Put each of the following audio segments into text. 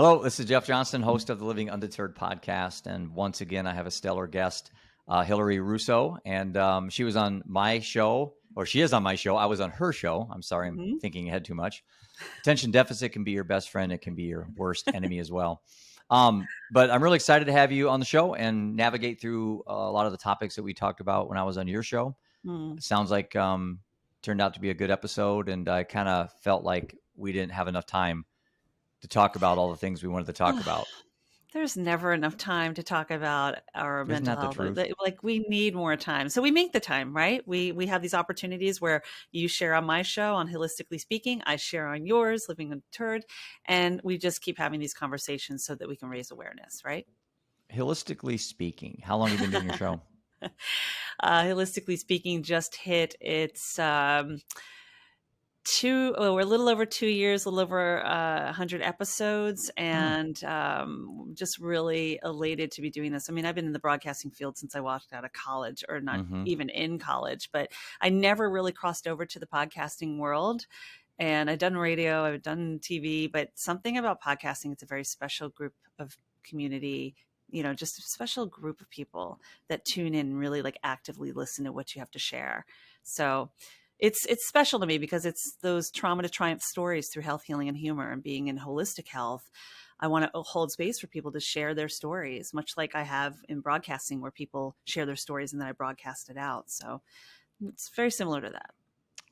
Hello, this is Jeff Johnson, host of the Living Undeterred podcast. And once again, I have a stellar guest, Hilary Russo. And she was on my show, or she is on my show. I was on her show. I'm sorry, I'm thinking ahead too much. Attention deficit can be your best friend. It can be your worst enemy as well. But I'm really excited to have you on the show and navigate through a lot of the topics that we talked about when I was on your show. It sounds like turned out to be a good episode. And I kind of felt like we didn't have enough time to talk about all the things we wanted to talk about. There's never enough time to talk about our Isn't mental that the health. truth? Like we need more time. So we make the time, right? We have these opportunities where you share on my show on Holistically Speaking, I share on yours, Living Undeterred, and we just keep having these conversations so that we can raise awareness, right? Holistically Speaking, how long have you been doing your show? Holistically Speaking just hit its we're a little over 2 years, a little over 100 episodes, and just really elated to be doing this. I mean, I've been in the broadcasting field since I walked out of college, or not even in college, but I never really crossed over to the podcasting world. And I've done radio, I've done TV, but something about podcasting, it's a very special group of community, just a special group of people that tune in and really like actively listen to what you have to share. So it's special to me because it's those trauma to triumph stories through health, healing, and humor. And being in holistic health, I want to hold space for people to share their stories, much like I have in broadcasting where people share their stories and then I broadcast it out. So it's very similar to that.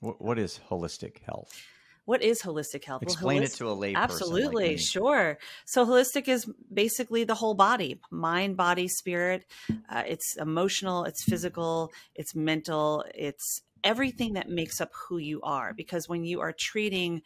What is holistic health? What is holistic health? Explain it to a lay person. Absolutely, like me. Sure. So holistic is basically the whole body, mind, body, spirit. It's emotional, it's physical, it's mental, it's everything that makes up who you are. Because when you are treating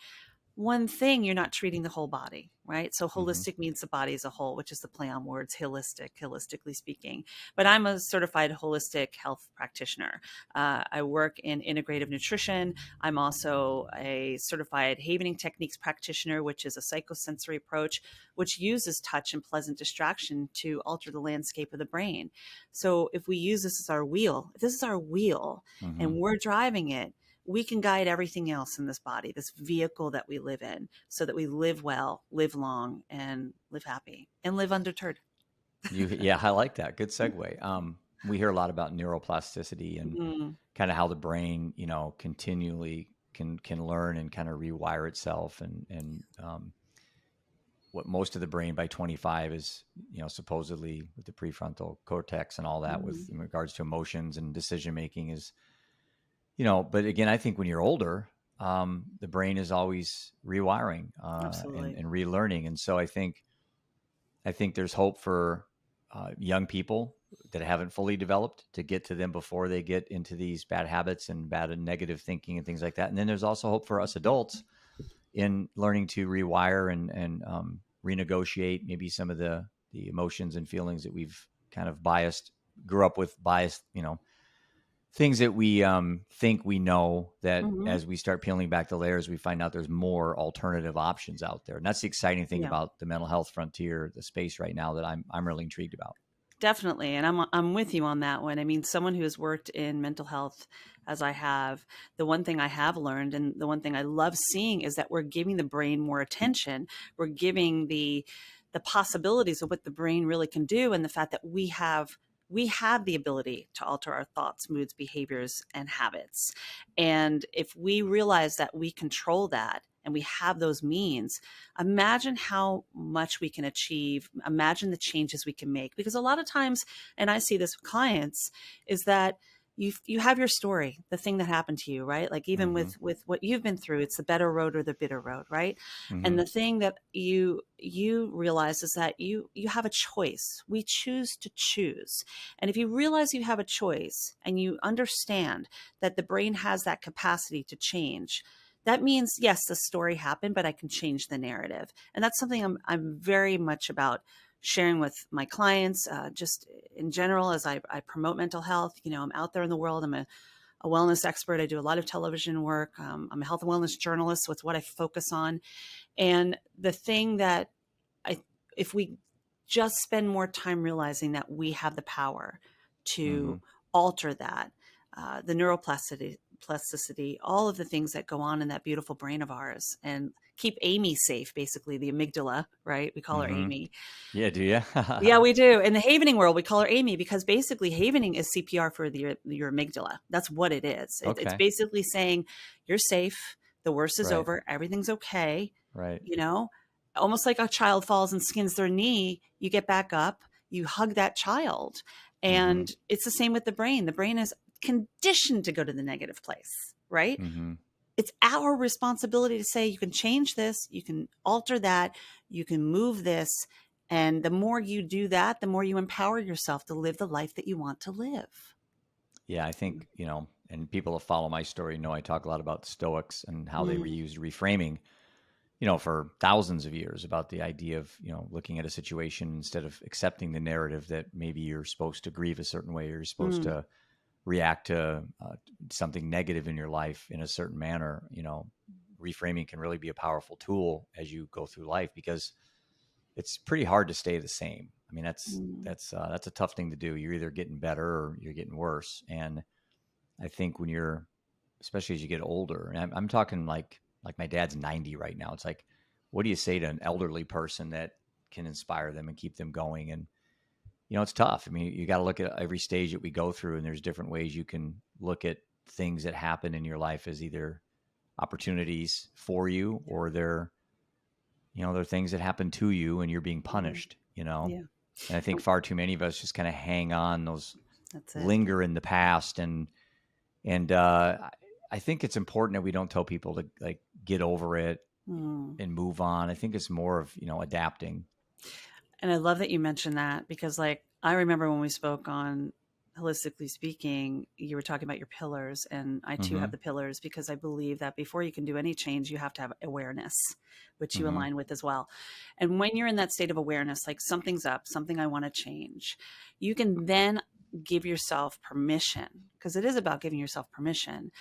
one thing, you're not treating the whole body, right? So holistic means the body as a whole, which is the play on words, holistically speaking. But I'm a certified holistic health practitioner. I work in integrative nutrition. I'm also a certified havening techniques practitioner, which is a psychosensory approach, which uses touch and pleasant distraction to alter the landscape of the brain. So if we use this as our wheel, if this is our wheel and we're driving it, we can guide everything else in this body, this vehicle that we live in, so that we live well, live long, and live happy, and live undeterred. Yeah, I like that. Good segue. We hear a lot about neuroplasticity and kind of how the brain, continually can learn and kind of rewire itself, and what most of the brain by 25 is, supposedly with the prefrontal cortex and all that, with in regards to emotions and decision making is. But again, I think when you're older, the brain is always rewiring and relearning. And so I think there's hope for young people that haven't fully developed to get to them before they get into these bad habits and bad and negative thinking and things like that. And then there's also hope for us adults in learning to rewire and renegotiate maybe some of the emotions and feelings that we've kind of grew up with biased, things that we think we know, that as we start peeling back the layers, we find out there's more alternative options out there. And that's the exciting thing about the mental health frontier, the space right now that I'm really intrigued about. Definitely. And I'm with you on that one. I mean, someone who has worked in mental health as I have, the one thing I have learned and the one thing I love seeing is that we're giving the brain more attention. We're giving the possibilities of what the brain really can do, and the fact that we have the ability to alter our thoughts, moods, behaviors, and habits. And if we realize that we control that and we have those means, imagine how much we can achieve. Imagine the changes we can make. Because a lot of times, and I see this with clients, is that you have your story, the thing that happened to you, right? Like even with what you've been through, it's the better road or the bitter road, right? And the thing that you realize is that you have a choice. We choose to choose. And if you realize you have a choice and you understand that the brain has that capacity to change, that means, yes, the story happened, but I can change the narrative. And that's something I'm very much about sharing with my clients, just in general, as I promote mental health. I'm out there in the world. I'm a wellness expert. I do a lot of television work. I'm a health and wellness journalist. So it's what I focus on. And the thing that if we just spend more time realizing that we have the power to alter that, the neuroplasticity plasticity, all of the things that go on in that beautiful brain of ours, and keep Amy safe, basically the amygdala, right? We call her Mm-hmm. Amy. Yeah, do you? Yeah, we do. In the havening world, we call her Amy because basically havening is CPR for your amygdala. That's what it is. It's Okay. basically saying you're safe. The worst is Right. over. Everything's okay. Right. You know, almost like a child falls and skins their knee, you get back up, you hug that child. Mm-hmm. And it's the same with the brain. The brain is conditioned to go to the negative place, right? Mm-hmm. It's our responsibility to say, you can change this, you can alter that, you can move this. And the more you do that, the more you empower yourself to live the life that you want to live. Yeah, I think, and people that follow my story know I talk a lot about the Stoics and how they Mm, reused reframing, for thousands of years about the idea of, looking at a situation instead of accepting the narrative that maybe you're supposed to grieve a certain way or you're supposed mm, to react to something negative in your life in a certain manner. Reframing can really be a powerful tool as you go through life because it's pretty hard to stay the same. I mean, mm, that's a tough thing to do. You're either getting better or you're getting worse. And I think when you're, especially as you get older, and I'm talking like my dad's 90 right now. It's like, what do you say to an elderly person that can inspire them and keep them going? And it's tough. I mean, you got to look at every stage that we go through, and there's different ways you can look at things that happen in your life as either opportunities for you or they're things that happen to you and you're being mm. punished. Yeah, And I think far too many of us just kind of hang on those, that's it. linger in the past, and I think it's important that we don't tell people to like get over it Mm. and move on. I think it's more of adapting. And I love that you mentioned that because, like, I remember when we spoke on Holistically Speaking, you were talking about your pillars, and I too have Mm-hmm. the pillars because I believe that before you can do any change, you have to have awareness, which you Mm-hmm. align with as well. And when you're in that state of awareness, like something's up, something I want to change, you can then give yourself permission, because it is about giving yourself permission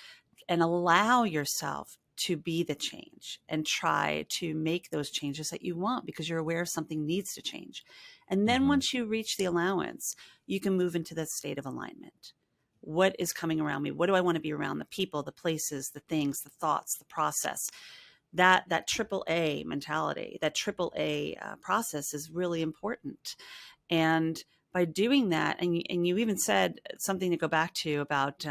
and allow yourself to be the change and try to make those changes that you want because you're aware something needs to change. And then Mm-hmm. once you reach the allowance, you can move into that state of alignment. What is coming around me? What do I want to be around? The people, the places, the things, the thoughts, the process. That triple A mentality, that triple A process is really important. And by doing that, and you even said something to go back to about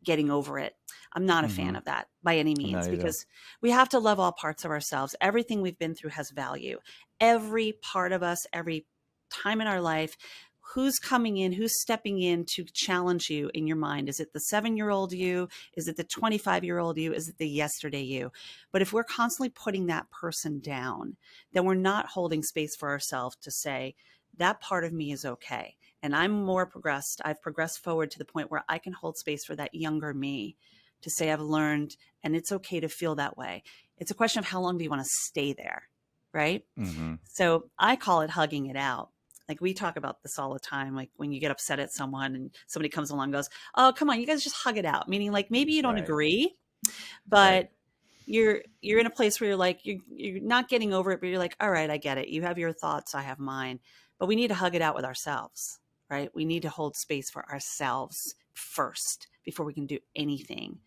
getting over it. I'm not a Mm-hmm. fan of that by any I'm not means either. because we have to love all parts of ourselves. Everything we've been through has value. Every part of us, every time in our life, who's coming in, who's stepping in to challenge you in your mind? Is it the 7-year-old you? Is it the 25-year-old you? Is it the yesterday you? But if we're constantly putting that person down, then we're not holding space for ourselves to say, that part of me is okay. And I'm more progressed. I've progressed forward to the point where I can hold space for that younger me to say, I've learned, and it's okay to feel that way. It's a question of how long do you want to stay there, right? Mm-hmm. So I call it hugging it out. Like we talk about this all the time. Like when you get upset at someone and somebody comes along and goes, oh, come on, you guys just hug it out. Meaning like maybe you don't Right. agree, Right. but you're in a place where you're like you're not getting over it, but you're like, all right, I get it. You have your thoughts, I have mine, but we need to hug it out with ourselves, right? We need to hold space for ourselves first before we can do anything.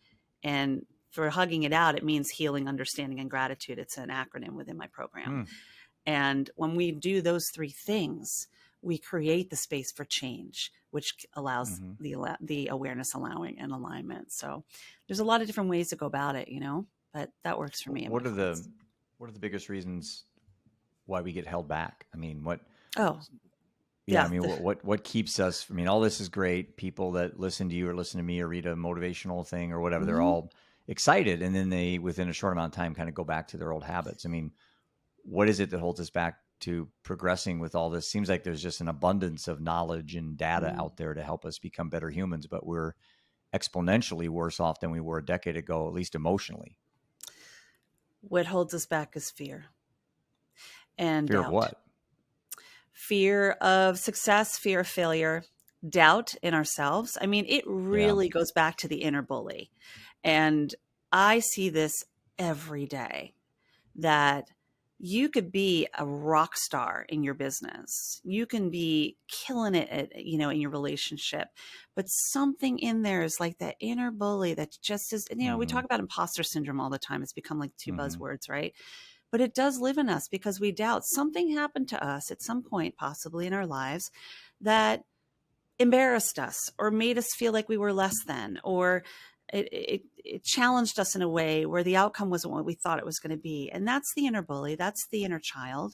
And for hugging it out, it means healing, understanding, and gratitude. It's an acronym within my program. Hmm. And when we do those three things, we create the space for change, which allows Mm-hmm. the awareness, allowing, and alignment. So there's a lot of different ways to go about it, but that works for me and my What are the clients. what are the biggest reasons why we get held back? I mean, what Oh, yeah, I yeah. mean, what keeps us? I mean, all this is great. People that listen to you or listen to me or read a motivational thing or whatever, they're Mhm. all excited, and then they, within a short amount of time, kind of go back to their old habits. I mean, what is it that holds us back to progressing with all this? Seems like there's just an abundance of knowledge and data Mm. out there to help us become better humans, but we're exponentially worse off than we were a decade ago, at least emotionally. What holds us back is fear and Fear of doubt. what? Fear of success, fear of failure, doubt in ourselves. I mean, it Yeah. really goes back to the inner bully. And I see this every day that you could be a rock star in your business. You can be killing it at, in your relationship, but something in there is like that inner bully that just is, we Mm-hmm. talk about imposter syndrome all the time. It's become like two Mm-hmm. buzzwords, right? But it does live in us because we doubt something happened to us at some point, possibly in our lives, that embarrassed us or made us feel like we were less than, or it challenged us in a way where the outcome wasn't what we thought it was going to be. And that's the inner bully. That's the inner child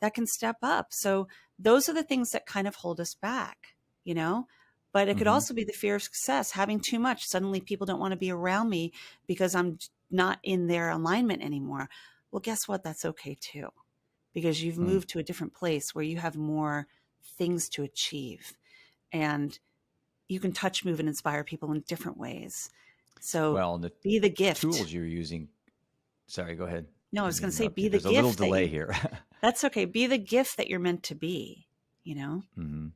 that can step up. So those are the things that kind of hold us back, you know? But it could Mm-hmm. also be the fear of success, having too much. Suddenly people don't want to be around me because I'm not in their alignment anymore. Well, guess what? That's okay too, because you've Hmm. moved to a different place where you have more things to achieve. And you can touch, move, and inspire people in different ways. So Well, the be the gift. tools you're using. Sorry, go ahead. No, I Didn't was mean going to to say, interrupt be you. the There's a little gift that delay you, here. that's okay. Be the gift that you're meant to be, Mm-hmm.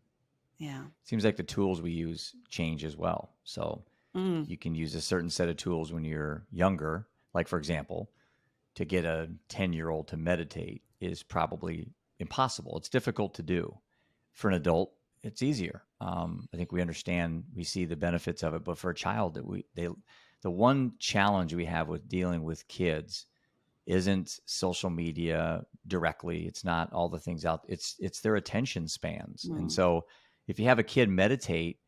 Yeah. Seems like the tools we use change as well. So Mm, you can use a certain set of tools when you're younger. Like, for example, to get a 10-year-old to meditate is probably impossible. It's difficult to do. For an adult, it's easier. I think we understand, we see the benefits of it. But for a child, the one challenge we have with dealing with kids isn't social media directly. It's not all the things out. It's their attention spans. And mm, so if you have a kid meditate,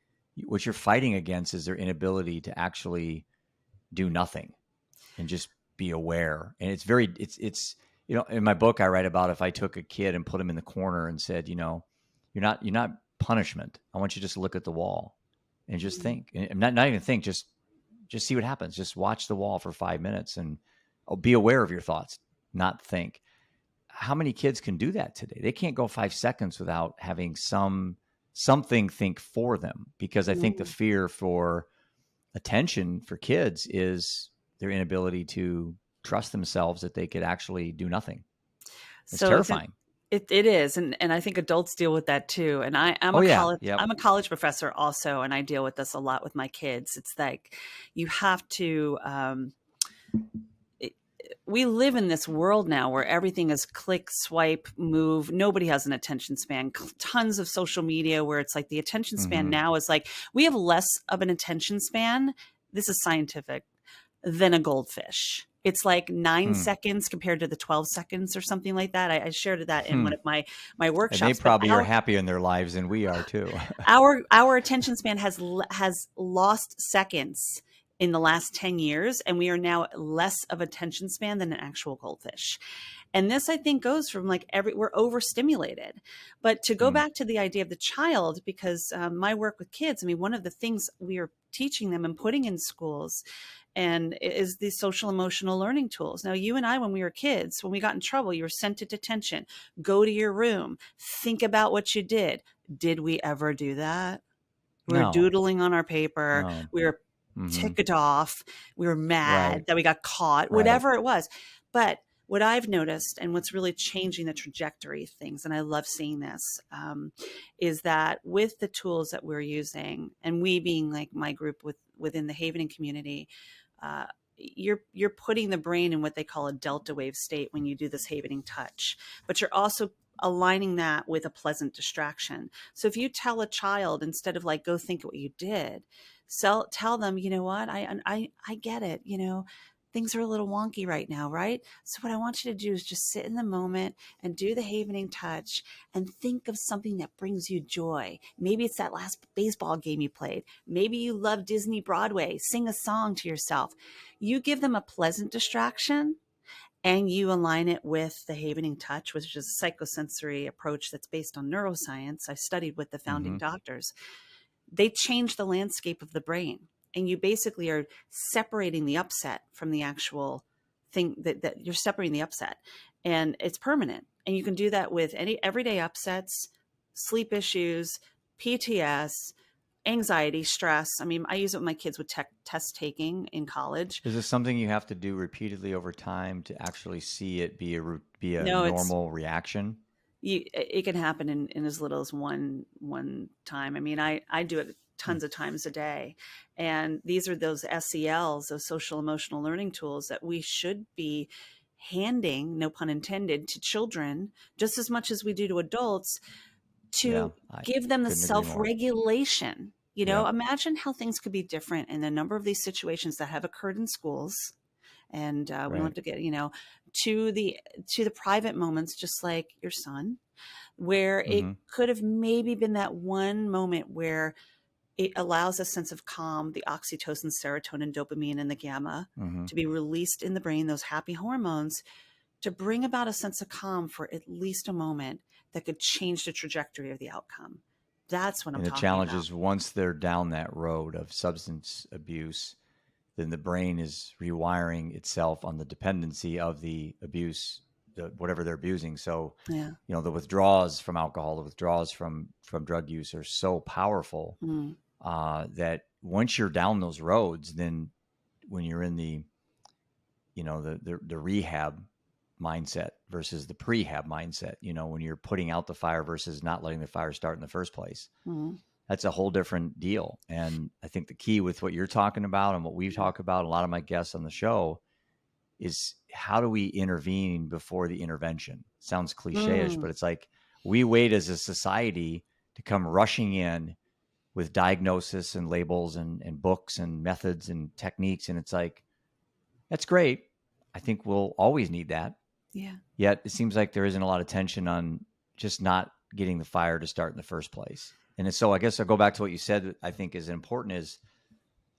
what you're fighting against is their inability to actually do nothing and just be aware. And it's in my book I write about, if I took a kid and put him in the corner and said, you're not punishment. I want you to just look at the wall and just mm. think, and not even think, just see what happens. Just watch the wall for 5 minutes and be aware of your thoughts, not think. How many kids can do that today? They can't go 5 seconds without having something think for them, because I think the Mm. fear for attention for kids is their inability to trust themselves that they could actually do nothing. It's So terrifying. it is, and I think adults deal with that too. And I'm Oh a yeah, college yep. I'm a college professor also, and I deal with this a lot with my kids. It's like you have to. We live in this world now where everything is click, swipe, move. Nobody has an attention span. Tons of social media where it's like the attention span Mm-hmm. now is like we have less of an attention span. This is scientific, than a goldfish. It's like 9 seconds compared to the 12 seconds or something like that. I shared that in Hmm. one of my And they workshops. But probably are happier in their lives than we are too. our attention span has lost seconds in the last 10 years, and we are now less of attention span than an actual goldfish. And this, I think, goes from like we're overstimulated. But to go Hmm. back to the idea of the child, because my work with kids, I mean, one of the things we are teaching them and putting in schools and is the social emotional learning tools. Now, you and I, when we were kids, when we got in trouble, you were sent to detention. Go to your room, think about what you did. Did we ever do that? We were No, doodling on our paper. no. We were Mm-hmm. ticked off. We were mad Right, that we got caught, right. whatever it was. But what I've noticed and what's really changing the trajectory of things, and I love seeing this, is that with the tools that we're using, and we being like my group within the Havening community, you're putting the brain in what they call a delta wave state when you do this Havening touch, but you're also aligning that with a pleasant distraction. So if you tell a child, instead of like go think what you did, tell them, you know what, I get it, things are a little wonky right now, right? So what I want you to do is just sit in the moment and do the Havening touch and think of something that brings you joy. Maybe it's that last baseball game you played. Maybe you love Disney Broadway. Sing a song to yourself. You give them a pleasant distraction and you align it with the Havening touch, which is a psychosensory approach that's based on neuroscience. I studied with the founding Mm-hmm. doctors. They change the landscape of the brain, and you basically are separating the upset from the actual thing that you're separating the upset, and it's permanent. And you can do that with any everyday upsets, sleep issues, PTS, anxiety, stress. I mean, I use it with my kids with test taking in college. Is this something you have to do repeatedly over time to actually see it be a No, it's normal reaction? it can happen in as little as one time. I mean, I do it Hmm. tons of times a day, and these are those SELs, those social emotional learning tools that we should be handing, no pun intended, to children just as much as we do to adults, Yeah, to I give them the couldn't agree more. self-regulation. Yep. Imagine how things could be different in a number of these situations that have occurred in schools. And we Right. want to get, to the private moments, just like your son, where it Mm-hmm. could have maybe been that one moment where it allows a sense of calm, the oxytocin, serotonin, dopamine, and the gamma Mm-hmm. to be released in the brain, those happy hormones, to bring about a sense of calm for at least a moment that could change the trajectory of the outcome. That's what I'm And the talking challenge about. is once they're down that road of substance abuse, then the brain is rewiring itself on the dependency of the abuse, whatever they're abusing. So, Yeah. the withdrawals from alcohol, the withdrawals from drug use are so powerful Mm. that once you're down those roads, then when you're in the rehab mindset versus the prehab mindset, when you're putting out the fire versus not letting the fire start in the first place, Mm. that's a whole different deal. And I think the key with what you're talking about and what we've talked about, a lot of my guests on the show, is how do we intervene before the intervention? Sounds cliche-ish, Mm. but it's like we wait as a society to come rushing in with diagnosis and labels and books and methods and techniques. And it's like, that's great. I think we'll always need that. Yeah. Yet it seems like there isn't a lot of tension on just not getting the fire to start in the first place. And so I guess I'll go back to what you said, I think is important is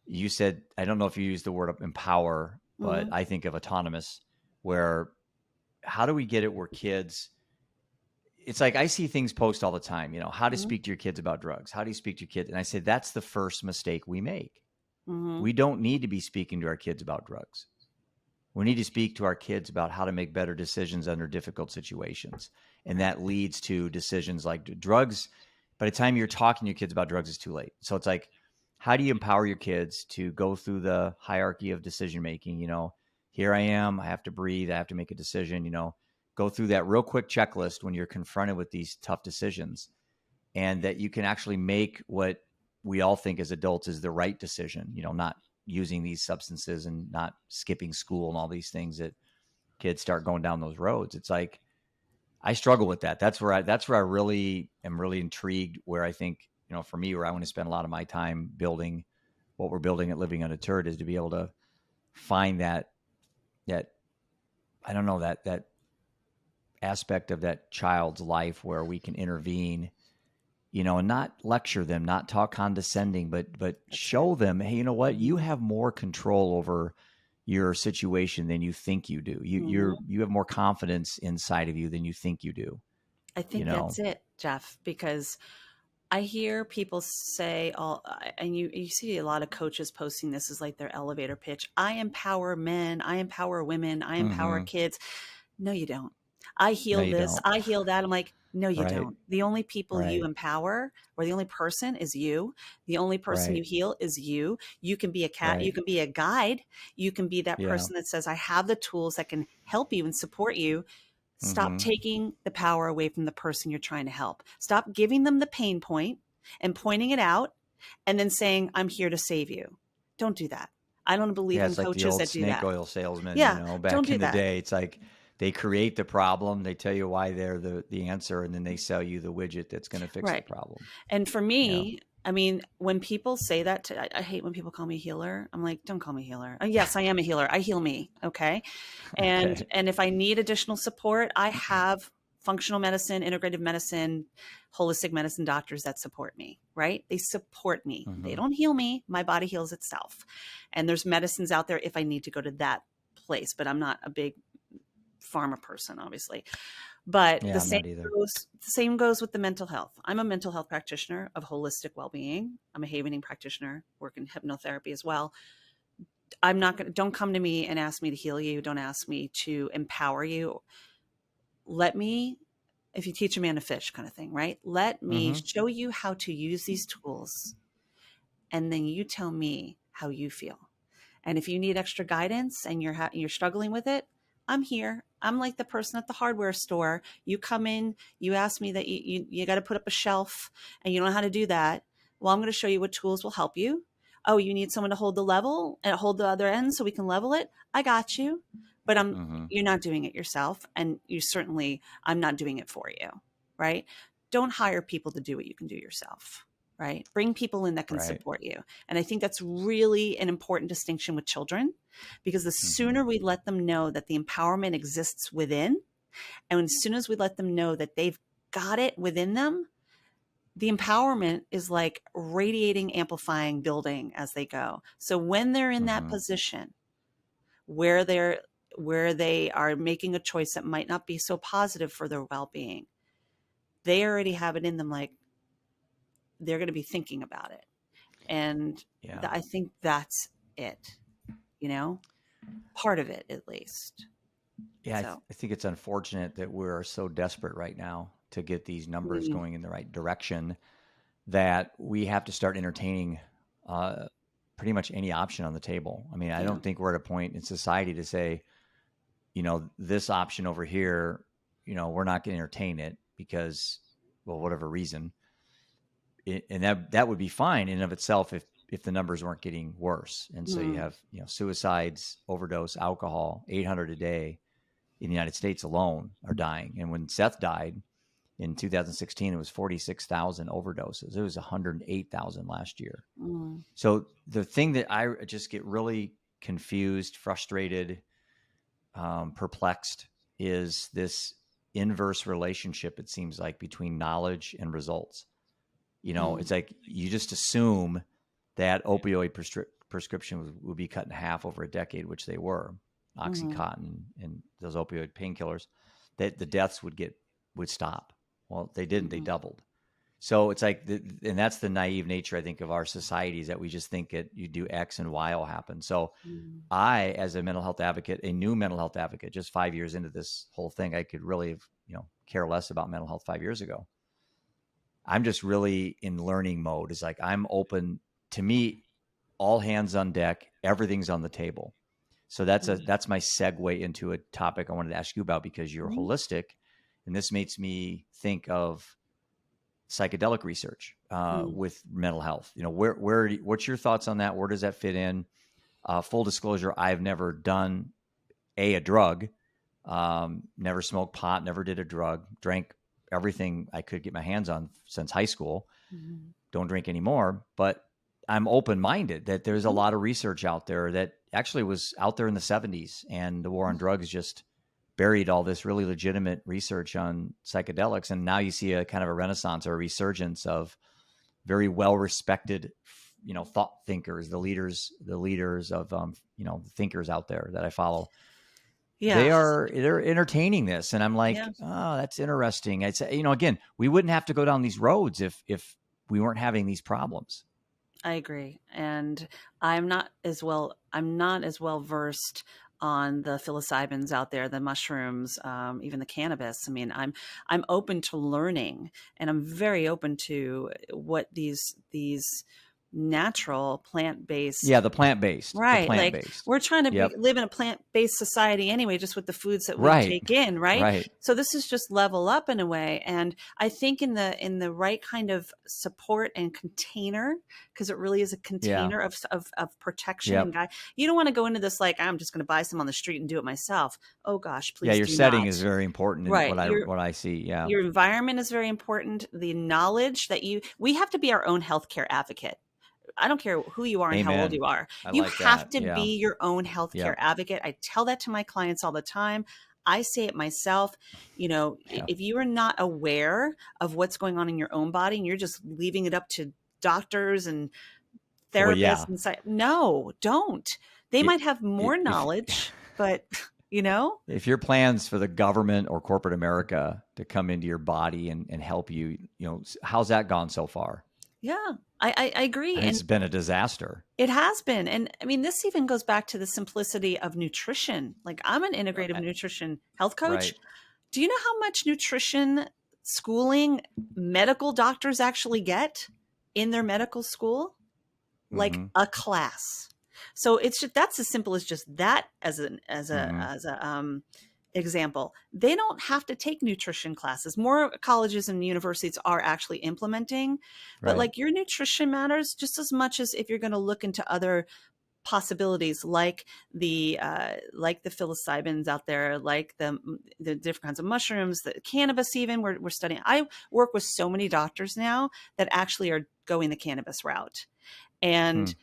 you said, I don't know if you used the word empower, but Mm. I think of autonomous, where how do we get it where kids, it's like I see things post all the time, how to Mm. speak to your kids about drugs. How do you speak to your kids? And I say, that's the first mistake we make. Mm. We don't need to be speaking to our kids about drugs. We need to speak to our kids about how to make better decisions under difficult situations. And that leads to decisions like drugs. By the time you're talking to your kids about drugs, it's too late. So it's like, how do you empower your kids to go through the hierarchy of decision making? Here I am, I have to breathe, I have to make a decision, go through that real quick checklist when you're confronted with these tough decisions, and that you can actually make what we all think as adults is the right decision, not using these substances and not skipping school and all these things that kids start going down those roads. It's like, I struggle with that. That's where I really am really intrigued, where I think, for me, where I want to spend a lot of my time building what we're building at Living Undeterred, is to be able to find that, I don't know, that aspect of that child's life where we can intervene, and not lecture them, not talk condescending, but That's show it. them, hey, you know what? You Mm. have more control over your situation than you think you do. Mm. You have more confidence inside of you than you think you do. I You think know. that's it, Jeff, because I hear people say and you see a lot of coaches posting this as like their elevator pitch. I empower men, I empower women, I empower Mm-hmm. kids. No, you don't. I No, heal you this, don't. I heal that. I'm like, no, you Right. don't. The only people you Right. empower, or the only person, is you. The only person you Right. heal is you. You can be a cat, you Right. can be a guide, you can be that Yeah. person that says, I have the tools that can help you and support you. Stop Mm-hmm. taking the power away from the person you're trying to help. Stop giving them the pain point and pointing it out and then saying, I'm here to save you. Don't do that. I don't believe Yeah, in it's like the coaches old that do snake that. oil salesman, Yeah, don't back do in the that. day. It's like they create the problem, they tell you why they're the answer, and then they sell you the widget that's going to fix the Right. problem. And for Yeah. me, I mean, when people say that, I hate when people call me healer. I'm like, don't call me healer. Yes, I am a healer. I heal me. Okay. And Okay. and if I need additional support, I have functional medicine, integrative medicine, holistic medicine doctors that support me, right? They support me. They Mm-hmm. don't heal me. My body heals itself. And there's medicines out there if I need to go to that place, but I'm not a big pharma person, obviously. But Yeah, I'm not either. the same goes with the mental health. I'm a mental health practitioner of holistic well-being. I'm a havening practitioner, work in hypnotherapy as well. I'm not going to, don't come to me and ask me to heal you. Don't ask me to empower you. Let me, if you teach a man to fish kind of thing, right? Let me Mm-hmm. show you how to use these tools. And then you tell me how you feel. And if you need extra guidance and you're struggling with it, I'm here. I'm like the person at the hardware store. You come in, you ask me that you got to put up a shelf and you don't know how to do that. Well, I'm going to show you what tools will help you. Oh, you need someone to hold the level and hold the other end so we can level it. I got you. but Mm-hmm. you're not doing it yourself. And I'm not doing it for you. Right. Don't hire people to do what you can do yourself. Right. Bring people in that can Right. support you. And I think that's really an important distinction with children, because the Mm-hmm. sooner we let them know that the empowerment exists within, and as soon as we let them know that they've got it within them, the empowerment is like radiating, amplifying, building as they go. So when they're in that Mm-hmm. position where they are making a choice that might not be so positive for their well-being, they already have it in them, like they're going to be thinking about it. And Yeah. I think that's it, you know, part of it at least. Yeah. So, I think it's unfortunate that we're so desperate right now to get these numbers mm, going in the right direction that we have to start entertaining uh, pretty much any option on the table. I mean, I yeah. don't think we're at a point in society to say, this option over here, we're not going to entertain it because, well, whatever reason. And that would be fine in and of itself if the numbers weren't getting worse. And so you Mm, have, suicides, overdose, alcohol, 800 a day in the United States alone are dying. And when Seth died in 2016, it was 46,000 overdoses. It was 108,000 last year. mm, So the thing that I just get really confused, frustrated, perplexed is this inverse relationship, it seems like, between knowledge and results. mm, It's like you just assume that opioid prescriptions would be cut in half over a decade, which they were, mm, Oxycontin and those opioid painkillers, that the deaths would stop. Well, they didn't. They mm, doubled. So it's like, and that's the naive nature, I think, of our society, is that we just think that you do X and Y will happen. So mm, I, as a mental health advocate, a new mental health advocate, just 5 years into this whole thing, I could really have, care less about mental health 5 years ago. I'm just really in learning mode. It's like I'm open. To me, all hands on deck, everything's on the table. So mm, that's my segue into a topic I wanted to ask you about, because you're mm, holistic, and this makes me think of psychedelic research mm. with mental health. What's your thoughts on that? Where does that fit in? Full disclosure, I've never done a drug, never smoked pot, never did a drug, drank everything I could get my hands on since high school. Mhm. Don't drink anymore, but I'm open minded that there's a Mhm. lot of research out there that actually was out there in the 70s, and the war on drugs just buried all this really legitimate research on psychedelics. And now you see a kind of a renaissance or a resurgence of very well respected, thought thinkers, the leaders of, thinkers out there that I follow. Yeah. They're entertaining this, and I'm like, Yeah, oh, that's interesting. I'd say, again, we wouldn't have to go down these roads if we weren't having these problems. I agree. And I'm not as well versed on the psilocybins out there, the mushrooms, even the cannabis. I mean, I'm open to learning, and I'm very open to what these natural Yeah, plant-based. the plant based, the Right. plant Like based. we're trying to Yep. live in a plant-based society anyway, just with the foods that we Right. take in, right? Right. So this is just level up in a way. And I think in the right kind of support and container, because it really is a Yeah. container of protection and Yep. guide. You don't want to go into this like, I'm just going to buy some on the street and do it myself. Oh gosh, Yeah. please Your do setting not. is very important in Right. what I see. Yeah. Your environment is very important. The knowledge that we have to be our own healthcare advocate. I don't care who you are and how old Amen. you are. I You like have that. to Yeah. be your own healthcare Yep. advocate. I tell that to my clients all the time. I say it myself. Yeah. If you are not aware of what's going on in your own body and you're just leaving it up to doctors and Well, therapists yeah. and no, don't. They It, might have more if knowledge, but you know, if your plans for the government or corporate America to come into your body and help you, how's that gone so far? yeah, I I agree. mean, And it's been a disaster. it has been. And I mean, this even goes back to the simplicity of nutrition. Like, I'm an integrative Uh, nutrition health coach. Right. Do you know how much nutrition schooling medical doctors actually get in their medical school? Like Mm-hmm. a class. So it's just, that's as simple as just that Mm-hmm. as a example. They don't have to take nutrition classes. More colleges and universities are actually implementing, but Right. like your nutrition matters just as much as if you're going to look into other possibilities like the psilocybins out there, like the different kinds of mushrooms, the cannabis. Even we're studying. I work with so many doctors now that actually are going the cannabis route, Hmm. and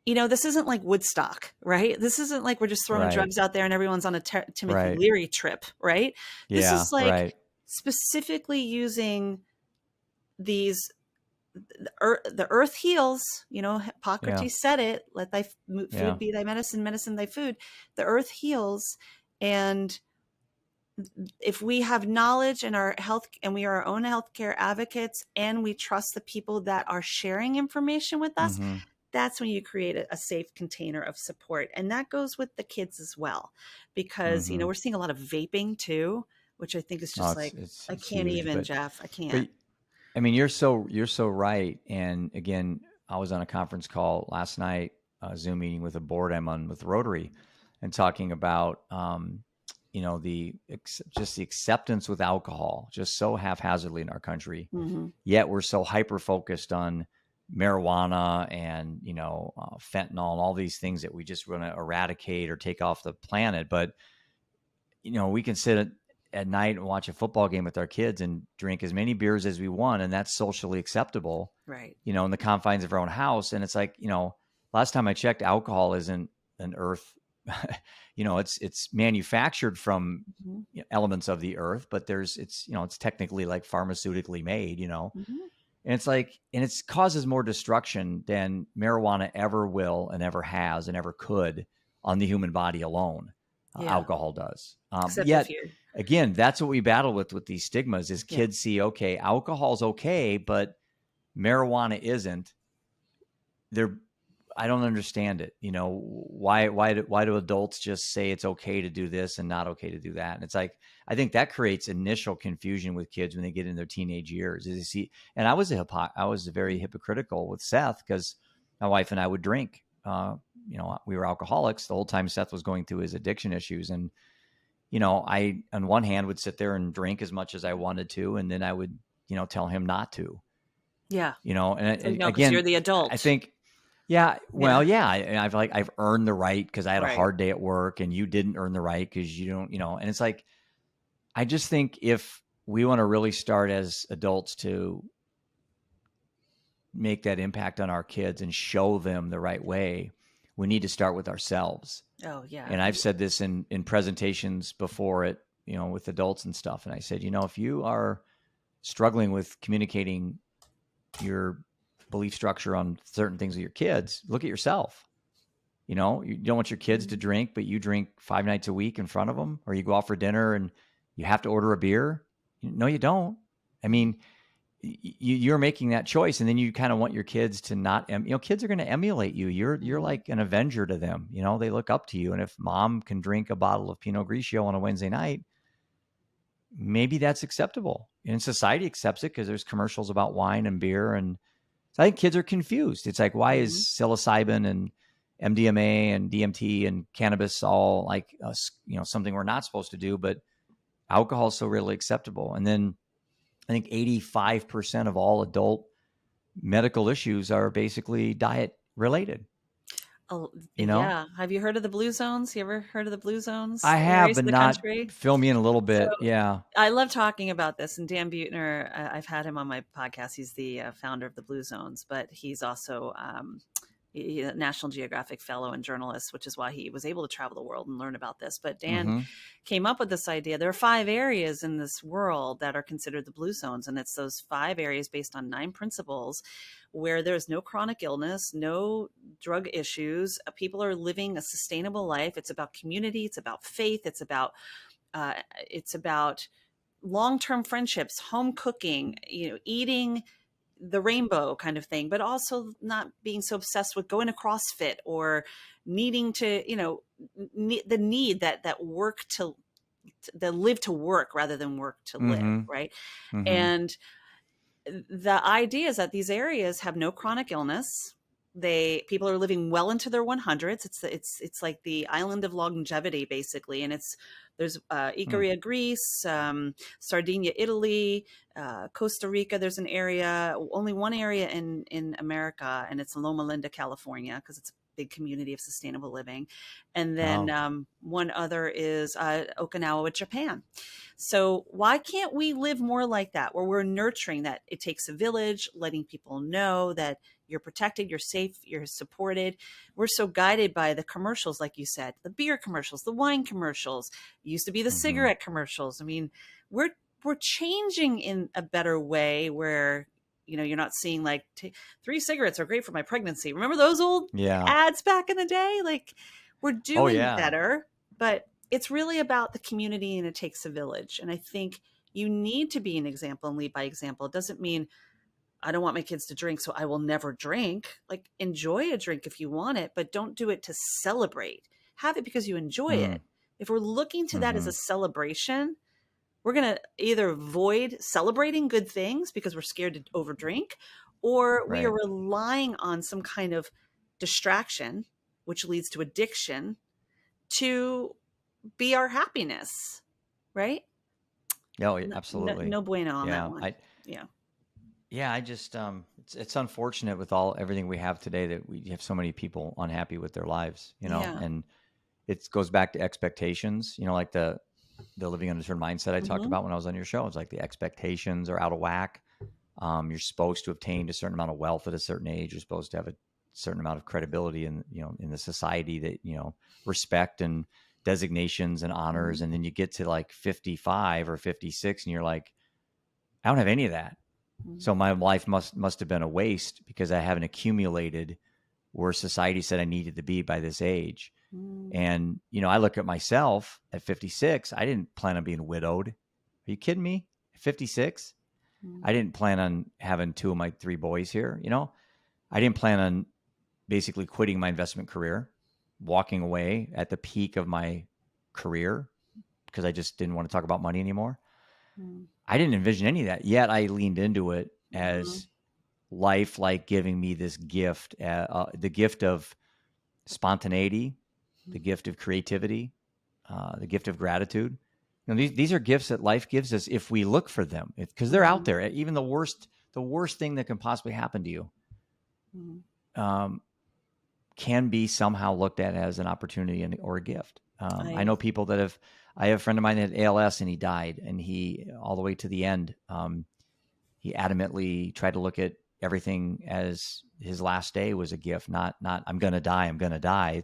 this isn't like Woodstock, right? This isn't like we're just throwing Right. drugs out there and everyone's on a Timothy Right. Leary trip, right? This Yeah. is like Right. specifically using these the earth heals. Yeah. Hippocrates said it, let thy Yeah. food be thy medicine, medicine thy food. The earth heals, and if we have knowledge in our health and we are our own healthcare advocates and we trust the people that are sharing information with us, Mm-hmm. that's when you create a safe container of support. And that goes with the kids as well, because Mm-hmm. we're seeing a lot of vaping too, which I think is Oh, just like, I it's can't huge, even, Jeff, I but can't. I mean, you're so right. And again, I was on a conference call last night, Zoom meeting with a board I'm on with Rotary, and talking about, just the acceptance with alcohol, just so haphazardly in our country. Mm-hmm. Yet we're so hyper focused on marijuana and fentanyl and all these things that we just want to eradicate or take off the planet. But we can sit at night and watch a football game with our kids and drink as many beers as we want, and that's socially acceptable, Right. in the confines of our own house. And it's like, last time I checked, alcohol isn't an earth. It's manufactured from Mm-hmm. elements of the earth, but it's technically like pharmaceutically made, Mm-hmm. and it's like, and it causes more destruction than marijuana ever will and ever has and ever could on the human body alone. Yeah. Alcohol does. Except if Yet, you're, again, that's what we battle with these stigmas is yeah. kids see, okay, alcohol's okay, but marijuana isn't. They're I don't understand it. Why do adults just say it's okay to do this and not okay to do that? And it's like, I think that creates initial confusion with kids when they get in their teenage years. Is you see, and I was very hypocritical with Seth because my wife and I would drink. We were alcoholics the whole time Seth was going through his addiction issues, and I on one hand would sit there and drink as much as I wanted to, and then I would tell him not to. Yeah. And So, because you're again, the I adult. think yeah, Yeah. well, yeah, I've earned the right because I had a Right. hard day at work, and you didn't earn the right because you don't, and it's like I just think if we want to really start as adults to make that impact on our kids and show them the right way, we need to start with ourselves. Oh, yeah. And I've said this in presentations before it, with adults and stuff, and I said, if you are struggling with communicating your belief structure on certain things with your kids, look at yourself. You don't want your kids to drink, but you drink 5 nights a week in front of them, or you go out for dinner and you have to order a beer. No, you don't. I mean, you're making that choice, and then you kind of want your kids to not. Kids are going to emulate you. You're like an avenger to them. They look up to you, and if mom can drink a bottle of Pinot Grigio on a Wednesday night, maybe that's acceptable, and society accepts it because there's commercials about wine and beer, and so I think kids are confused. It's like, why is Mm-hmm. psilocybin and MDMA and DMT and cannabis all like something we're not supposed to do, but alcohol is so readily acceptable? And then I think 85% of all adult medical issues are basically diet related. Oh, You know, yeah. Have you heard of the blue zones? You ever heard of the blue zones I have, areas but of the not country? fill me in a little So bit. Yeah. I love talking about this. And Dan Buettner, I've had him on my podcast. He's the founder of the Blue Zones, but he's also a National Geographic fellow and journalist, which is why he was able to travel the world and learn about this. But Dan Mm-hmm. came up with this idea. There are 5 areas in this world that are considered the blue zones, and it's those 5 areas based on 9 principles where there's no chronic illness, no drug issues. People are living a sustainable life. It's about community. It's about faith. Uh, it's about long-term friendships, home cooking, eating the rainbow kind of thing, but also not being so obsessed with going to CrossFit or needing to, the need that work to the live to work rather than work to live, Mm-hmm. right? Mm-hmm. And the idea is that these areas have no chronic illness. People are living well into their 100s. It's like the island of longevity basically, and there's Ikaria, Greece, Sardinia, Italy, Costa Rica. There's only one area in America, and it's Loma Linda, California, because it's a big community of sustainable living. And then Oh. one other is Okinawa, Japan. So why can't we live more like that, where we're nurturing that it takes a village, letting people know that you're protected, you're safe, you're supported. We're so guided by the commercials, like you said, the beer commercials, the wine commercials, it used to be the Mm-hmm. cigarette commercials. I mean, we're changing in a better way where, you know, you're not seeing like 3 cigarettes are great for my pregnancy. Remember those old Yeah. ads back in the day? Like, we're Oh doing yeah. better, but it's really about the community and it takes a village. And I think you need to be an example and lead by example. It doesn't mean I don't want my kids to drink, so I will never drink. Like, enjoy a drink if you want it, but don't do it to celebrate. Have it because you enjoy Mm. it. If we're looking to that as Mm-hmm. a celebration, we're going to either avoid celebrating good things because we're scared to overdrink, or we are Right. relying on some kind of distraction, which leads to addiction, to be our happiness, right? No, No, no, absolutely. no bueno on that Yeah. one. Yeah. I just it's unfortunate with everything we have today that we have so many people unhappy with their lives, you know, Yeah. and it goes back to expectations, you know, like the living undeterred mindset I talked Hmm. about when I was on your show. It's like the expectations are out of whack. You're supposed to obtain a certain amount of wealth at a certain age. You're supposed to have a certain amount of credibility in, you know, in the society that, you know, respect and designations and honors. Hmm. And then you get to like 55 or 56 and you're like, I don't have any of that. So my life must have been a waste because I haven't accumulated where society said I needed to be by this age. Hmm. And, you know, I look at myself at 56, I didn't plan on being widowed. Are you kidding me? At 56? I didn't plan on having 2 of my 3 boys here, you know? I didn't plan on basically quitting my investment career, walking away at the peak of my career because I just didn't want to talk about money anymore. I didn't envision any of that. Yet I leaned into it Hmm. as life like giving me this gift, the gift of spontaneity, the gift of creativity, the gift of gratitude. You know, these are gifts that life gives us if we look for them, because they're out Hmm. there. Even the worst thing that can possibly happen to you Hmm. um, can be somehow looked at as an opportunity or a gift. I I know people that have. I have a friend of mine that had ALS and he died, and he all the way to the end. He adamantly tried to look at everything as his last day was a gift, not I'm going to die, I'm going to die.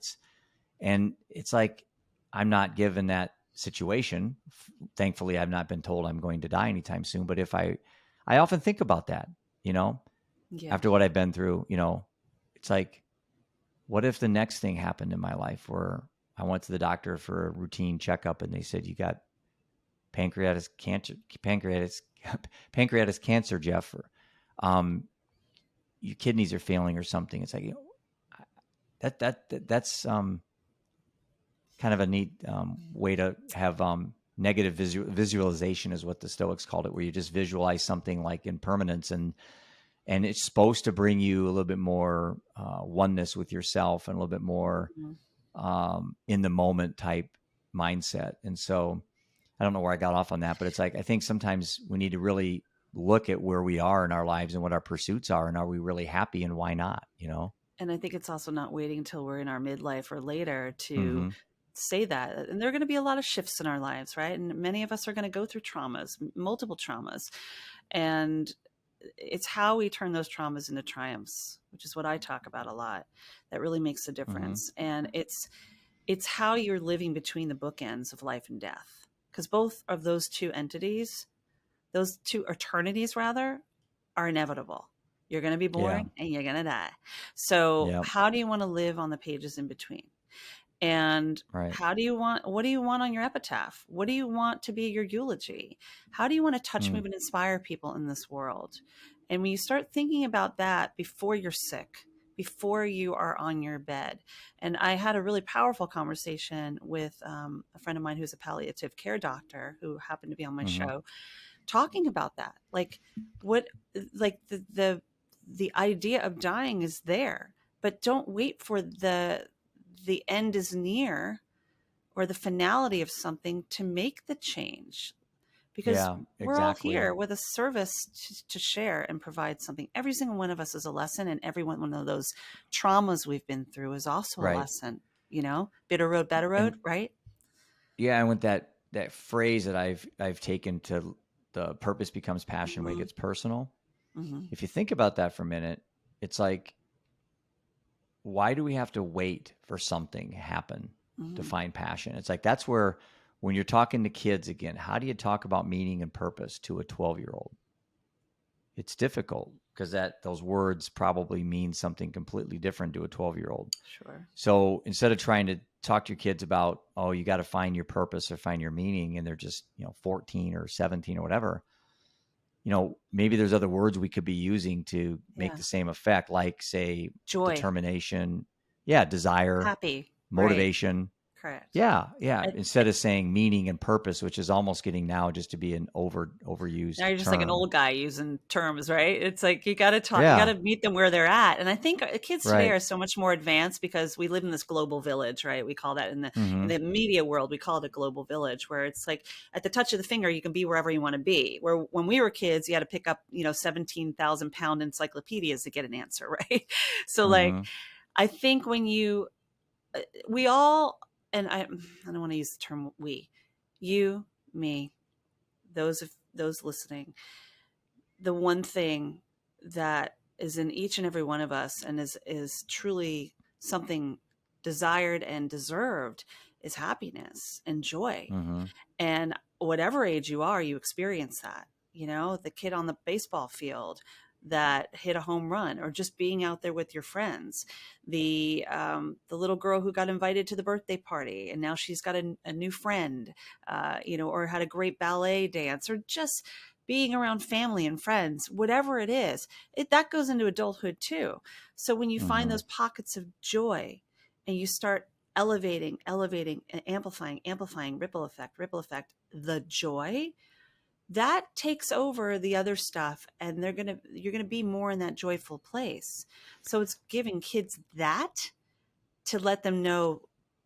It's like I'm not given that situation. Thankfully, I've not been told I'm going to die anytime soon. But if I often think about that, you know, yeah. after what I've been through, you know, it's like, what if the next thing happened in my life where I went to the doctor for a routine checkup and they said you got pancreatic cancer, pancreatic pancreatic cancer, Jeff, or um, your kidneys are failing or something. It's like, you know, that's kind of a neat way to have negative visualization is what the Stoics called it, where you just visualize something like impermanence, and it's supposed to bring you a little bit more oneness with yourself and a little bit more Mhm. in the moment type mindset. And so I don't know where I got off on that, but it's like I think sometimes we need to really look at where we are in our lives and what our pursuits are, and are we really happy, and why not? You know. And I think it's also not waiting until we're in our midlife or later to Mm-hmm. say that. And there are going to be a lot of shifts in our lives, right? And many of us are going to go through traumas, multiple traumas. And it's how we turn those traumas into triumphs, which is what I talk about a lot. That really makes a Mm-hmm. difference. And it's how you're living between the bookends of life and death. Because both of those two entities, those two eternities rather, are inevitable. You're going to be Yeah. born and you're going to die. So, Yeah. how do you want to live on the pages in between? And Right. what do you want on your epitaph? What do you want to be your eulogy? How do you want to touch, Mm. move, and inspire people in this world? And when you start thinking about that before you're sick, before you are on your bed. And I had a really powerful conversation with a friend of mine who's a palliative care doctor who happened to be on my Mm-hmm. show, talking about that. Like, what, like the idea of dying is there, but don't wait for the end is near or the finality of something to make the change, because Yeah, we're all exactly. here with a service to share and provide something. Every single one of us is a lesson, and every one of those traumas we've been through is also a Right. lesson. Bitter road, better road, And right? yeah, and with that phrase that I've taken to the purpose becomes passion when it Mm-hmm. gets personal. Mm-hmm. If you think about that for a minute, it's like, why do we have to wait for something to happen to Mm-hmm. find passion? It's like that's where when you're talking to kids again, how do you talk about meaning and purpose to a 12-year-old? It's difficult because those words probably mean something completely different to a 12-year-old. Sure. So instead of trying to talk to your kids about, oh, you got to find your purpose or find your meaning, and they're just 14 or 17 or whatever, maybe there's other words we could be using to make Yeah. the same effect, like say Joy, determination, yeah, desire, happy, right? motivation. Correct. Yeah, yeah. I, Instead of saying meaning and purpose, which is almost getting now just to be an overused Now you're just like an term. old guy using terms, right? It's like you got to talk, you got Yeah, to meet them where they're at. And I think kids today right. are so much more advanced because we live in this global village, right? We call that in Mm-hmm. the media world, we call it a global village, where it's like at the touch of the finger, you can be wherever you want to be. Where when we were kids, you had to pick up 17,000-pound encyclopedias to get an answer, right? So like, Mm-hmm. I think when we all, and I don't want to use the term we, you, me, those listening, the one thing that is in each and every one of us and is truly something desired and deserved is happiness and joy. Mm-hmm. And whatever age you are, you experience that. The kid on the baseball field that hit a home run, or just being out there with your friends, the little girl who got invited to the birthday party and now she's got a new friend, or had a great ballet dance, or just being around family and friends, whatever it is, that goes into adulthood too. So when you find Mm-hmm. those pockets of joy and you start elevating, and amplifying, ripple effect, the joy that takes over the other stuff, and you're gonna be more in that joyful place. So it's giving kids that to let them know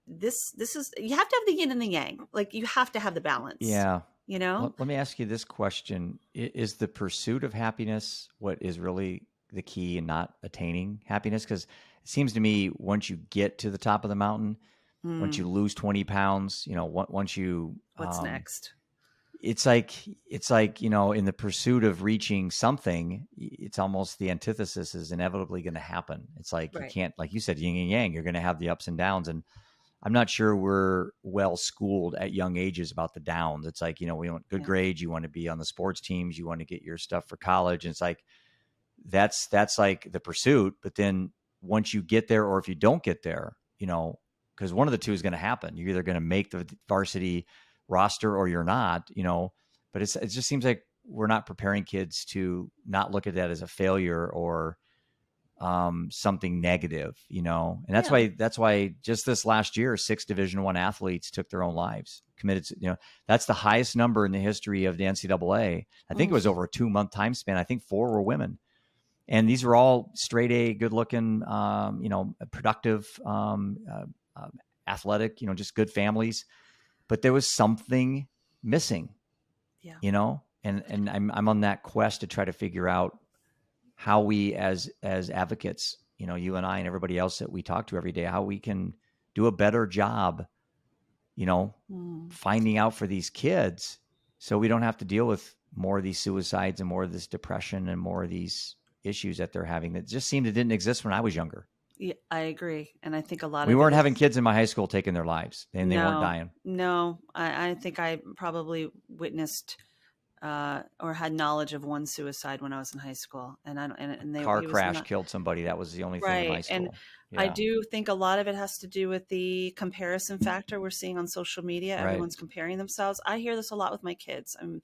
this is, you have to have the yin and the yang, like you have to have the balance, Yeah. you know? Let me ask you this question. Is the pursuit of happiness what is really the key in not attaining happiness? Because it seems to me once you get to the top of the mountain, once you Hmm. lose 20 pounds, once you, What's next? it's like, in the pursuit of reaching something, it's almost the antithesis is inevitably going to happen. It's like you Right. can't, like you said, yin and yang, you're going to have the ups and downs. And I'm not sure we're well schooled at young ages about the downs. It's like, we want good Yeah. grades, you want to be on the sports teams, you want to get your stuff for college. And it's like that's like the pursuit. But then once you get there, or if you don't get there, because one of the two is going to happen. You're either going to make the varsity roster or you're not. But it just seems like we're not preparing kids to not look at that as a failure or something negative. And Yeah. that's why just this last year, 6 Division I athletes took their own lives, committed to, that's the highest number in the history of the NCAA. I think it was Mm. over a 2-month time span. I think 4 were women. And these were all straight A, good looking, productive, athletic, just good families. But there was something missing, Yeah. and I'm on that quest to try to figure out how we as advocates, you and I and everybody else that we talk to every day, how we can do a better job, Mm. finding out for these kids so we don't have to deal with more of these suicides and more of this depression and more of these issues that they're having that just seemed it didn't exist when I was younger. Yeah, I agree. And I think a lot We of it weren't having is, kids in my high school taking their lives and they weren't no, dying. no. I think I probably witnessed or had knowledge of one suicide when I was in high school, and I don't, and they Car he was crash not. killed somebody. That was the only thing in my Right. And school. I Yeah. do think a lot of it has to do with the comparison factor we're seeing on social media. Right. Everyone's comparing themselves. I hear this a lot with my kids, and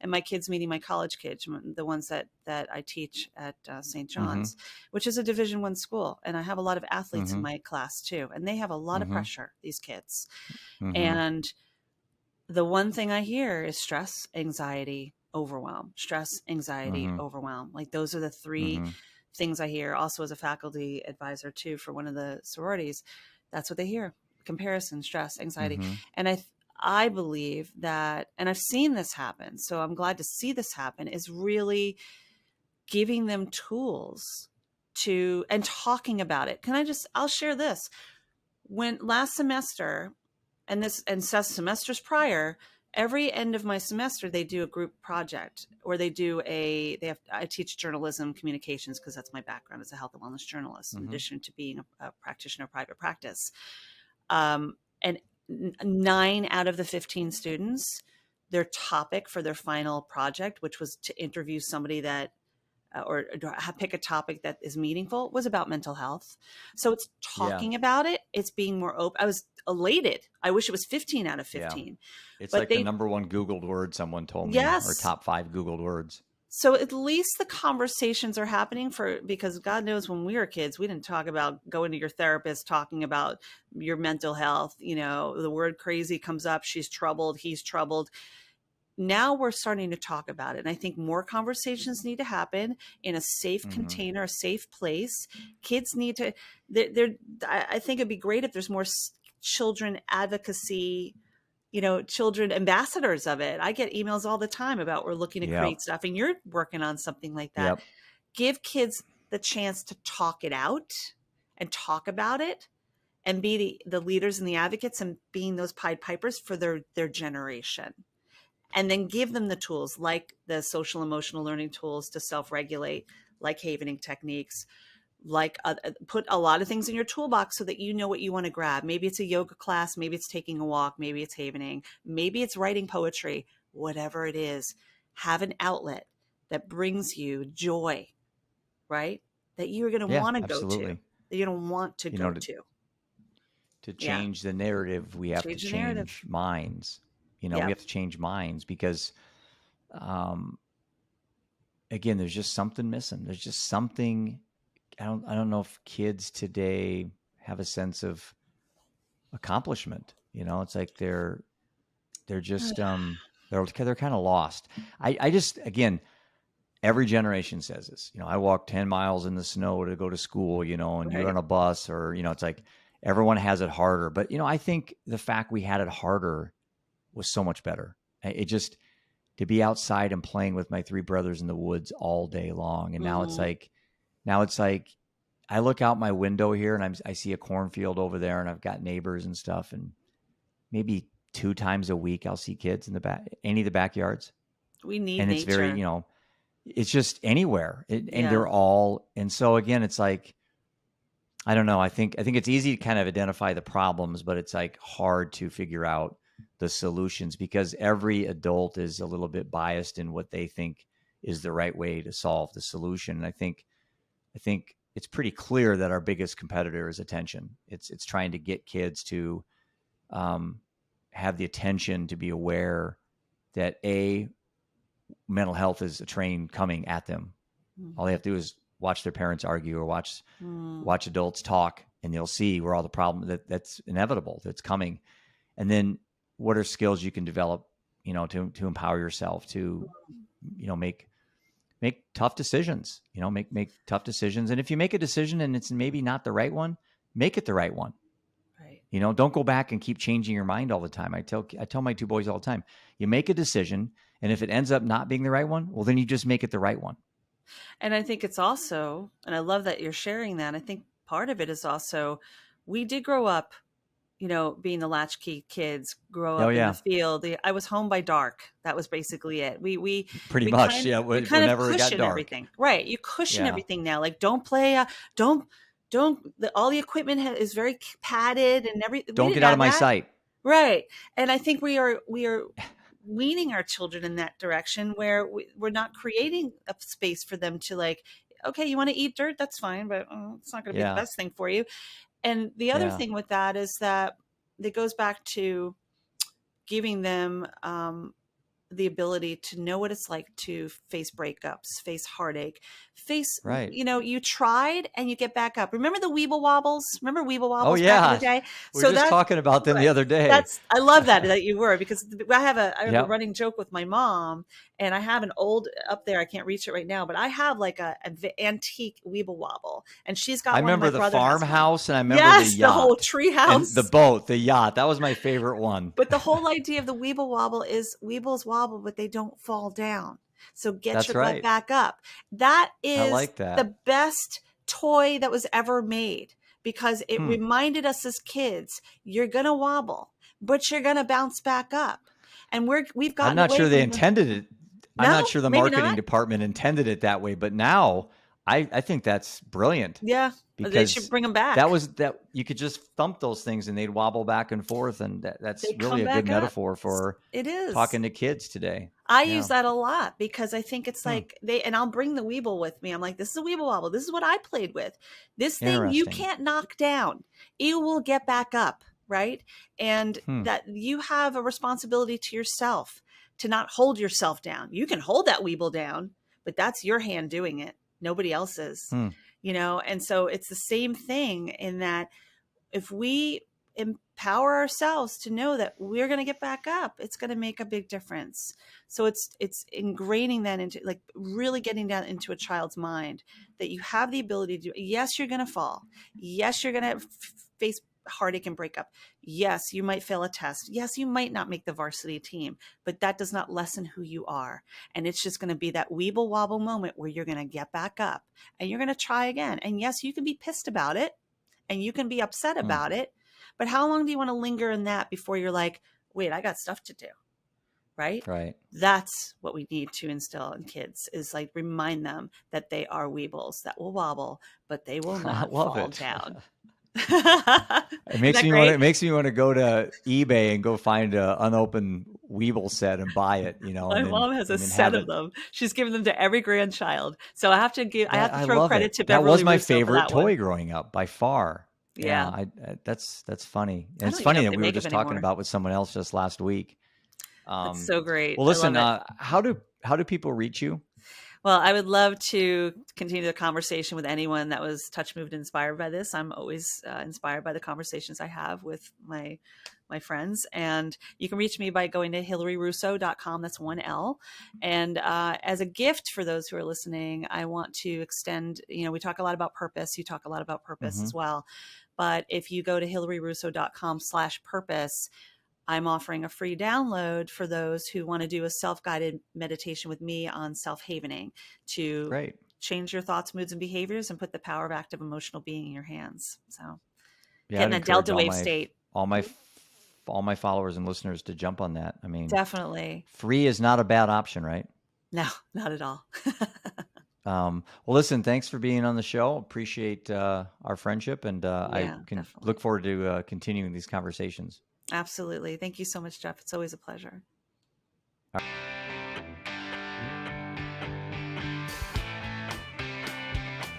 my kids meeting my college kids, the ones that I teach at St. Mm-hmm. John's, which is a Division I school. And I have a lot of athletes in Mm-hmm. my class too, and they have a lot of Mm-hmm. pressure, these kids. Mm-hmm. And the one thing I hear is stress, anxiety, overwhelm, stress, anxiety, Mm-hmm. overwhelm. Like those are the three Mm-hmm. things I hear. Also, as a faculty advisor too for one of the sororities, that's what they hear: comparison, stress, anxiety. Mm-hmm. And I believe that, and I've seen this happen, so I'm glad to see this happen, is really giving them tools to, and talking about it. I'll share this. When last semester, and semesters prior, every end of my semester they do a group project, or I teach journalism communications because that's my background as a health and wellness journalist, in Mm-hmm. addition to being a practitioner of private practice. And 9 out of the 15 students, their topic for their final project, which was to interview somebody that or pick a topic that is meaningful, was about mental health. So it's Yeah. talking about it. It's being more open. I was elated. I wish it was 15 out of Yeah. 15, It's but like the number one Googled word, someone told me, or yes. top 5 Googled words. So at least the conversations are happening, because God knows when we were kids, we didn't talk about going to your therapist, talking about your mental health. The word crazy comes up. She's troubled. He's troubled. Now we're starting to talk about it. And I think more conversations need to happen in a safe Mm-hmm. container, a safe place. Kids need to, I think it'd be great if there's more children advocacy, children ambassadors of it. I get emails all the time about, we're looking to Yep. create stuff, and you're working on something like that. Yep. Give kids the chance to talk it out and talk about it, and be the leaders and the advocates, and being those Pied Pipers for their generation. And then give them the tools, like the social emotional learning tools to self-regulate, like havening techniques, like put a lot of things in your toolbox so that you know what you want to grab. Maybe it's a yoga class, maybe it's taking a walk, maybe it's havening, maybe it's writing poetry, whatever it is. Have an outlet that brings you joy, right? That you're going to Yeah, want to go to, absolutely. that you don't want to go To to. Yeah. change the narrative, we have to Change the narrative. change minds. We Yep. have to change minds because, um, again, there's just something missing. There's just something. I don't know if kids today have a sense of accomplishment. It's like they're just they're kind of lost. I just, again, every generation says this. I walk 10 miles in the snow to go to school, and you're Right. on a bus, or, it's like everyone has it harder. But, I think the fact we had it harder was so much better. It just, to be outside and playing with my 3 brothers in the woods all day long. And Mm-hmm. now it's like I look out my window here and I see a cornfield over there, and I've got neighbors and stuff. And maybe 2 times a week, I'll see kids in any of the backyards. We need And it's very, nature. it's just anywhere, and Yeah. they're all. And so again, it's like, I don't know. I think it's easy to kind of identify the problems, but it's like hard to figure out the solutions, because every adult is a little bit biased in what they think is the right way to solve the solution. And I think it's pretty clear that our biggest competitor is attention. It's trying to get kids to have the attention to be aware that mental health is a train coming at them. All they have to do is watch their parents argue, or watch adults talk, and they'll see where all the problem that's inevitable, that's coming. And then what are skills you can develop, to empower yourself to, make tough decisions, make tough decisions. And if you make a decision and it's maybe not the right one, make it the right one. Right. Don't go back and keep changing your mind all the time. I tell my 2 boys all the time, you make a decision, and if it ends up not being the right one, well, then you just make it the right one. And I think it's also, and I love that you're sharing that. I think part of it is also, we did grow up, being the latchkey kids, grow Oh up in the yeah, field. I was home by dark. That was basically it. pretty We much. kind Yeah, we kind of whenever it got cushion dark. everything, right? You cushion Yeah, everything now. Like, don't play, all the equipment is very padded and everything. We don't get didn't out of have my that. sight. Right. And I think we are weaning our children in that direction, where we're not creating a space for them to, like, okay, you want to eat dirt? That's fine, but it's not going to be the Yeah, best thing for you. And the other yeah, thing with that is that it goes back to giving them the ability to know what it's like to face breakups, face heartache, face, Right. you tried and you get back up. Remember the Weeble Wobbles? Remember Weeble Oh Wobbles back in the yeah. day? We were So just that's talking about them the right. other day. I love that you were, because I have a Yep. running joke with my mom, and I have an old up there. I can't reach it right now, but I have like a antique Weeble Wobble, and she's I got one, and my remember the brother has one. farmhouse, and I remember the Yes, the whole yacht tree and the house. boat, the yacht. That was my favorite one. But the whole idea of the Weeble Wobble is Weebles wobble, but they don't fall down. So get That's your butt right. back up. That I is like that. the best toy that was ever made, because it reminded us as kids, you're going to wobble, but you're going to bounce back up. And we've I'm gotten not away sure they from intended it. I'm no, not sure the maybe marketing not. department intended it that way, but now I think that's brilliant, Yeah, they should because bring them back. that you could just thump those things and they'd wobble back and forth, and that's They really come a good back up. metaphor for It is. talking to kids today. I Yeah. use that a lot, because I think it's like and I'll bring the Weeble with me. I'm like, this is a Weeble Wobble. This is what I played with. This thing you Interesting. can't knock down. It will get back up, right? And that you have a responsibility to yourself to not hold yourself down. You can hold that Weeble down, but that's your hand doing it. Nobody else's, and so it's the same thing, in that if we empower ourselves to know that we're going to get back up, it's going to make a big difference. So it's ingraining that into, like, really getting down into a child's mind that you have the ability to do. Yes, you're going to fall. Yes, you're going to face heartache and breakup. Yes, you might fail a test. Yes, you might not make the varsity team, but that does not lessen who you are. And it's just going to be that Weeble Wobble moment where you're going to get back up and you're going to try again. And yes, you can be pissed about it, and you can be upset about it, but how long do you want to linger in that before you're like, wait, I got stuff to do, right? Right. That's what we need to instill in kids, is like remind them that they are Weebles that will wobble, but they will not fall down. It makes me want to go to eBay and go find an unopened Weeble set and buy it. My mom has a set of them. She's given them to every grandchild. So I have to throw credit to Beverly That was my Russo favorite toy growing up by far. Yeah. That's funny. And it's funny that we were just talking about with someone else just last week. That's so great. Well, listen, how do people reach you? Well, I would love to continue the conversation with anyone that was touched, moved, inspired by this. I'm always inspired by the conversations I have with my friends. And you can reach me by going to hilaryrusso.com. That's 1 L. And as a gift for those who are listening, I want to extend, we talk a lot about purpose. You talk a lot about purpose as well. But if you go to hilaryrusso.com/purpose, I'm offering a free download for those who want to do a self-guided meditation with me on self-havening to change your thoughts, moods, and behaviors and put the power of active emotional being in your hands. So get in that delta wave state. All my followers and listeners to jump on that. I mean, definitely. Free is not a bad option, right? No, not at all. Well, listen, thanks for being on the show. Appreciate our friendship, and I can look forward to continuing these conversations. Absolutely. Thank you so much, Jeff. It's always a pleasure. All right.